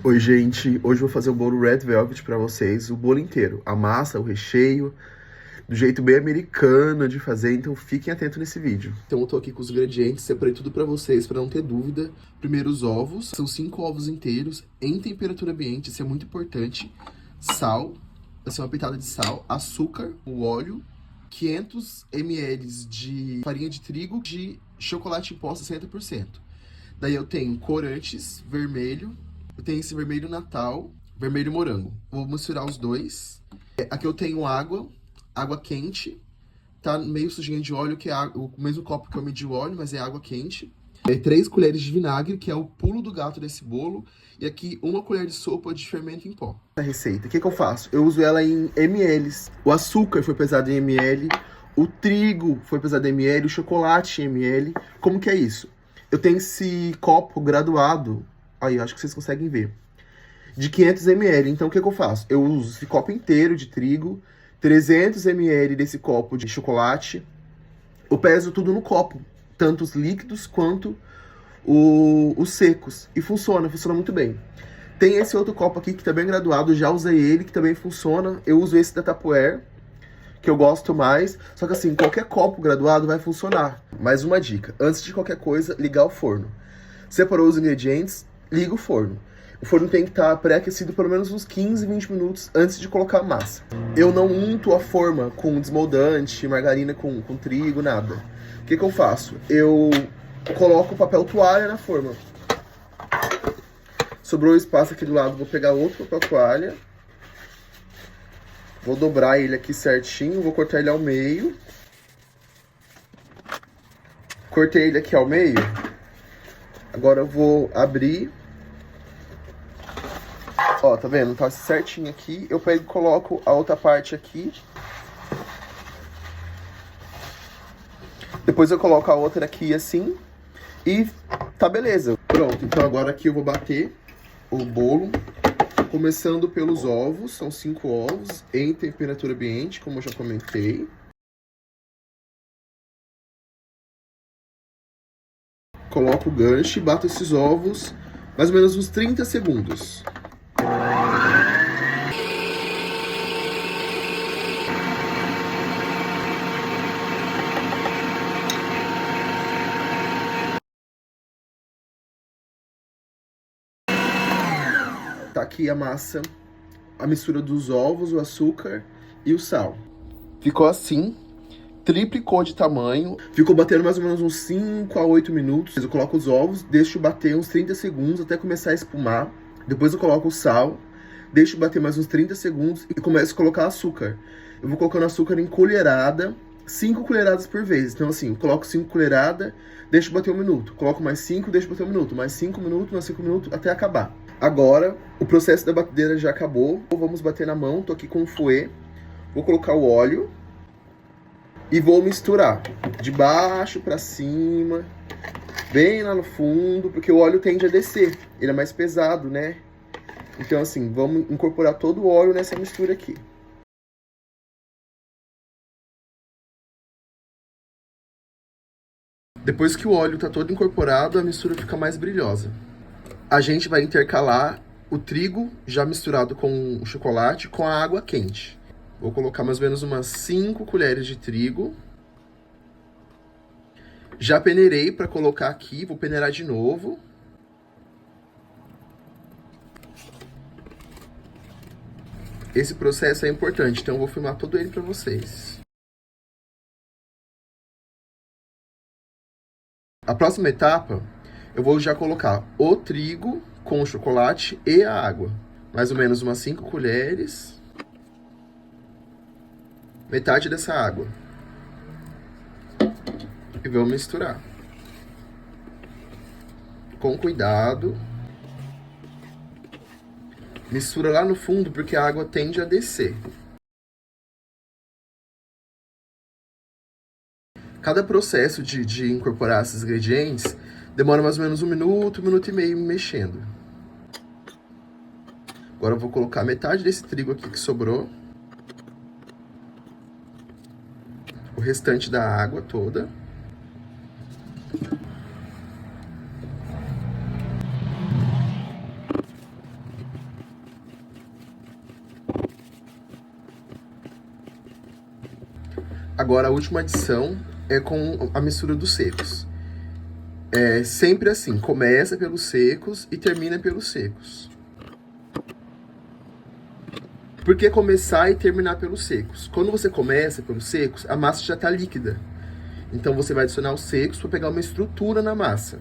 Oi, gente. Hoje eu vou fazer o bolo Red Velvet pra vocês, o bolo inteiro, a massa, o recheio, do jeito bem americano de fazer, então fiquem atentos nesse vídeo. Então eu tô aqui com os ingredientes, separei tudo pra vocês, pra não ter dúvida. Primeiro os ovos, são 5 ovos inteiros, em temperatura ambiente, isso é muito importante. Sal, assim, uma pitada de sal, açúcar, o óleo, 500 ml de farinha de trigo, de chocolate em pó 60%. Daí eu tenho corantes vermelho, eu tenho esse vermelho Natal, vermelho morango. Vou misturar os dois. Aqui eu tenho água quente, tá meio sujinha de óleo, que é o mesmo copo que eu medi o óleo, mas é água quente. 3 colheres de vinagre, que é o pulo do gato desse bolo. E aqui 1 colher de sopa de fermento em pó. A receita, o que eu faço? Eu uso ela em ml. O açúcar foi pesado em ml, o trigo foi pesado em ml, o chocolate em ml. Como que é isso? Eu tenho esse copo graduado, aí acho que vocês conseguem ver, de 500 ml. Então o que eu faço? Eu uso esse copo inteiro de trigo, 300 ml desse copo de chocolate. Eu peso tudo no copo, tanto os líquidos quanto os secos. E funciona muito bem. Tem esse outro copo aqui que tá bem graduado, já usei ele, que também funciona. Eu uso esse da Tupperware, que eu gosto mais. Só que assim, qualquer copo graduado vai funcionar. Mais uma dica, antes de qualquer coisa, ligar o forno. Separou os ingredientes, liga o forno. O forno tem que estar pré-aquecido pelo menos uns 15, 20 minutos antes de colocar a massa. Eu não unto a forma com desmoldante, margarina com trigo, nada. O que eu faço? Eu coloco o papel toalha na forma. Sobrou espaço aqui do lado, vou pegar outro papel toalha. Vou dobrar ele aqui certinho, vou cortar ele ao meio. Cortei ele aqui ao meio. Agora eu vou abrir. Ó, tá vendo? Tá certinho aqui. Eu pego e coloco a outra parte aqui. Depois eu coloco a outra aqui assim. E tá beleza. Pronto, então agora aqui eu vou bater o bolo. Começando pelos ovos. São 5 ovos em temperatura ambiente, como eu já comentei. Coloco o gancho e bato esses ovos mais ou menos uns 30 segundos. Tá aqui a massa, a mistura dos ovos, o açúcar e o sal. Ficou assim, triplicou de tamanho. Ficou batendo mais ou menos uns 5 a 8 minutos. Eu coloco os ovos, deixo bater uns 30 segundos até começar a espumar. Depois eu coloco o sal, deixo bater mais uns 30 segundos e começo a colocar açúcar. Eu vou colocando açúcar em colherada, 5 colheradas por vez. Então assim, eu coloco 5 colheradas, deixo bater 1 minuto. Coloco mais 5, deixo bater 1 minuto. Mais 5 minutos, mais 5 minutos, até acabar. Agora, o processo da batedeira já acabou. Vamos bater na mão, tô aqui com o fouet. Vou colocar o óleo e vou misturar de baixo pra cima, bem lá no fundo, porque o óleo tende a descer. Ele é mais pesado, né? Então assim, vamos incorporar todo o óleo nessa mistura aqui. Depois que o óleo tá todo incorporado, a mistura fica mais brilhosa. A gente vai intercalar o trigo já misturado com o chocolate com a água quente. Vou colocar mais ou menos umas 5 colheres de trigo. Já peneirei para colocar aqui, vou peneirar de novo. Esse processo é importante, então eu vou filmar todo ele para vocês. A próxima etapa, eu vou já colocar o trigo com o chocolate e a água. Mais ou menos umas 5 colheres. Metade dessa água. E vou misturar. Com cuidado. Mistura lá no fundo, porque a água tende a descer. Cada processo de incorporar esses ingredientes demora mais ou menos 1 minuto, 1 minuto e meio mexendo. Agora eu vou colocar metade desse trigo aqui que sobrou. O restante da água toda. Agora a última adição é com a mistura dos secos. É sempre assim, começa pelos secos e termina pelos secos. Por que começar e terminar pelos secos? Quando você começa pelos secos, a massa já está líquida. Então você vai adicionar os secos para pegar uma estrutura na massa.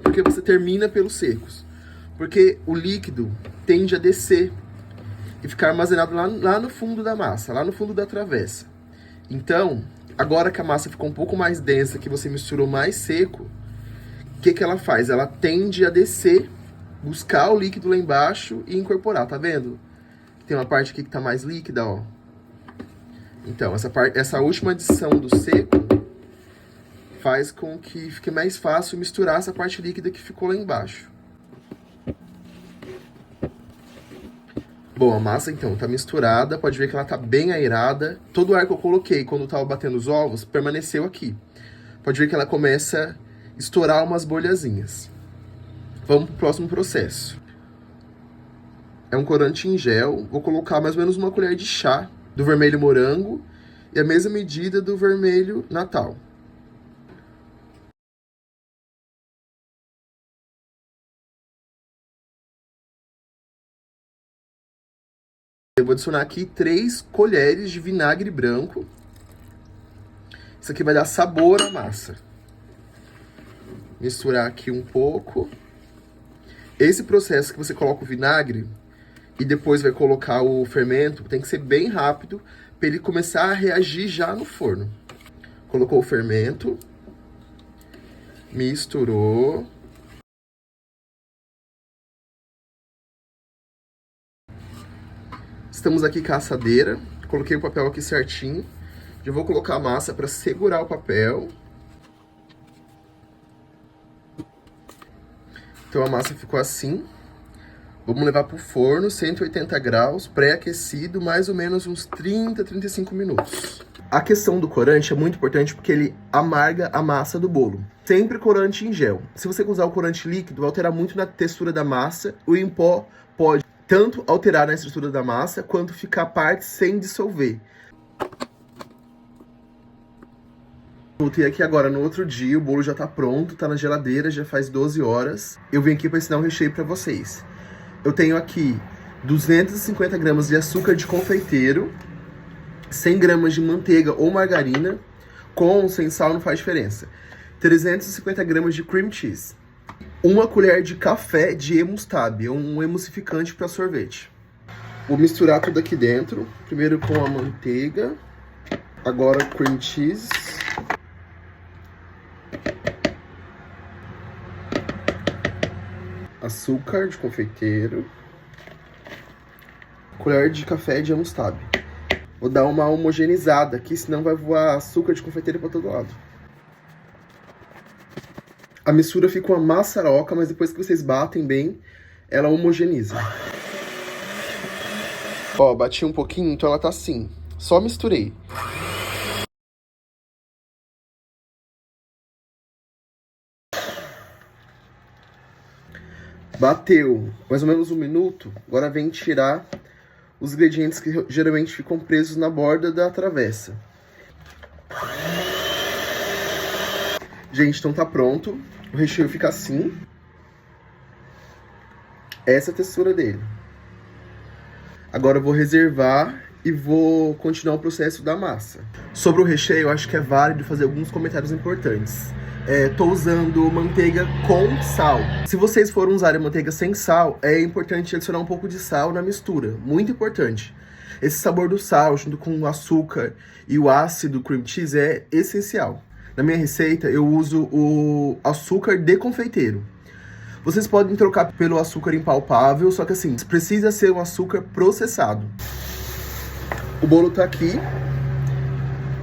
Por que você termina pelos secos? Porque o líquido tende a descer e ficar armazenado lá no fundo da massa, lá no fundo da travessa. Então, agora que a massa ficou um pouco mais densa, que você misturou mais seco, o que ela faz? Ela tende a descer, buscar o líquido lá embaixo e incorporar, tá vendo? Tem uma parte aqui que tá mais líquida, ó. Então, essa última adição do seco faz com que fique mais fácil misturar essa parte líquida que ficou lá embaixo. Bom, a massa, então, tá misturada. Pode ver que ela tá bem aerada. Todo o ar que eu coloquei quando eu tava batendo os ovos permaneceu aqui. Pode ver que ela começa a estourar umas bolhazinhas. Vamos pro próximo processo. É um corante em gel. Vou colocar mais ou menos uma colher de chá do vermelho morango e a mesma medida do vermelho natal. Eu vou adicionar aqui 3 colheres de vinagre branco. Isso aqui vai dar sabor à massa. Misturar aqui um pouco. Esse processo que você coloca o vinagre e depois vai colocar o fermento, tem que ser bem rápido para ele começar a reagir já no forno. Colocou o fermento. Misturou. Estamos aqui com a assadeira. Coloquei o papel aqui certinho. Já vou colocar a massa para segurar o papel. Então a massa ficou assim. Vamos levar para o forno, 180 graus, pré-aquecido, mais ou menos uns 30, 35 minutos. A questão do corante é muito importante porque ele amarga a massa do bolo. Sempre corante em gel. Se você usar o corante líquido, vai alterar muito na textura da massa. O em pó pode tanto alterar na estrutura da massa, quanto ficar parte sem dissolver. Voltei aqui agora no outro dia, o bolo já tá pronto, tá na geladeira, já faz 12 horas. Eu vim aqui para ensinar um recheio para vocês. Eu tenho aqui 250 gramas de açúcar de confeiteiro, 100 gramas de manteiga ou margarina, com ou sem sal não faz diferença. 350 gramas de cream cheese. 1 colher de café de Emustab, um emulsificante para sorvete. Vou misturar tudo aqui dentro, primeiro com a manteiga, agora cream cheese. Açúcar de confeiteiro, colher de café de Emustab. Vou dar uma homogeneizada aqui, senão vai voar açúcar de confeiteiro para todo lado. A mistura fica uma maçaroca, mas depois que vocês batem bem, ela homogeniza. Ó, bati um pouquinho, então ela tá assim. Só misturei. Bateu mais ou menos 1 minuto. Agora vem tirar os ingredientes que geralmente ficam presos na borda da travessa. Gente, então tá pronto. O recheio fica assim. Essa é a textura dele. Agora eu vou reservar e vou continuar o processo da massa. Sobre o recheio, eu acho que é válido fazer alguns comentários importantes. Tô usando manteiga com sal. Se vocês forem usar a manteiga sem sal, é importante adicionar um pouco de sal na mistura. Muito importante. Esse sabor do sal, junto com o açúcar e o ácido cream cheese, é essencial. Na minha receita, eu uso o açúcar de confeiteiro. Vocês podem trocar pelo açúcar impalpável, só que assim, precisa ser um açúcar processado. O bolo tá aqui.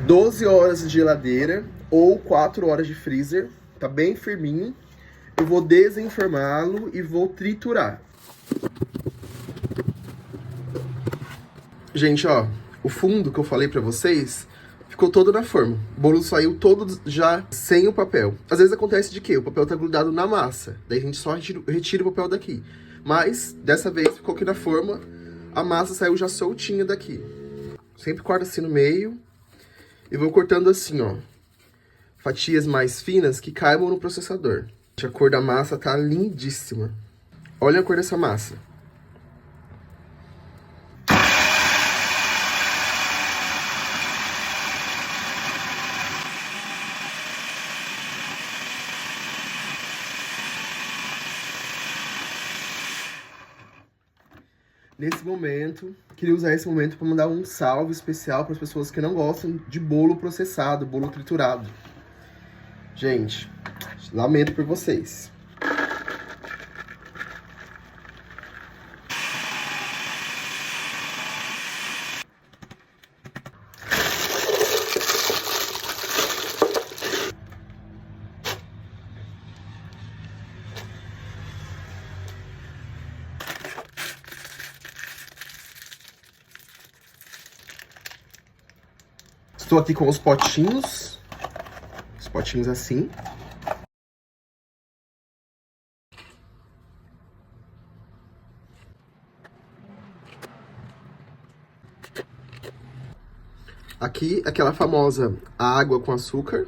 12 horas de geladeira ou 4 horas de freezer. Tá bem firminho. Eu vou desenformá-lo e vou triturar. Gente, ó, o fundo que eu falei pra vocês ficou todo na forma. O bolo saiu todo já sem o papel. Às vezes acontece de quê? O papel tá grudado na massa. Daí a gente só retira o papel daqui. Mas, dessa vez, ficou aqui na forma. A massa saiu já soltinha daqui. Sempre corta assim no meio. E vou cortando assim, ó, fatias mais finas que caibam no processador. A cor da massa tá lindíssima. Olha a cor dessa massa. Nesse momento, queria usar esse momento para mandar um salve especial para as pessoas que não gostam de bolo processado, bolo triturado. Gente, lamento por vocês. Estou aqui com os potinhos assim. Aqui, aquela famosa água com açúcar,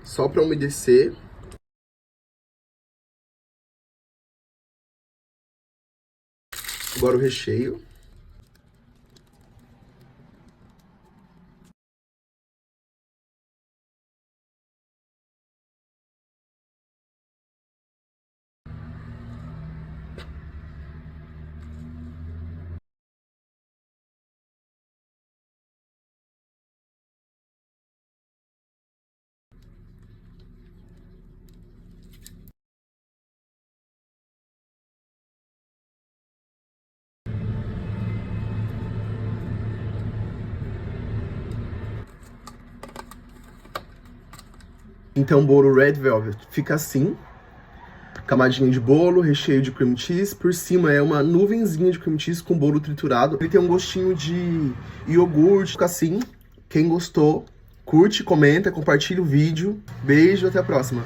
só para umedecer. Agora o recheio. Então o bolo Red Velvet fica assim. Camadinha de bolo, recheio de cream cheese. Por cima é uma nuvenzinha de cream cheese com bolo triturado. Ele tem um gostinho de iogurte, fica assim. Quem gostou, curte, comenta, compartilha o vídeo. Beijo, até a próxima.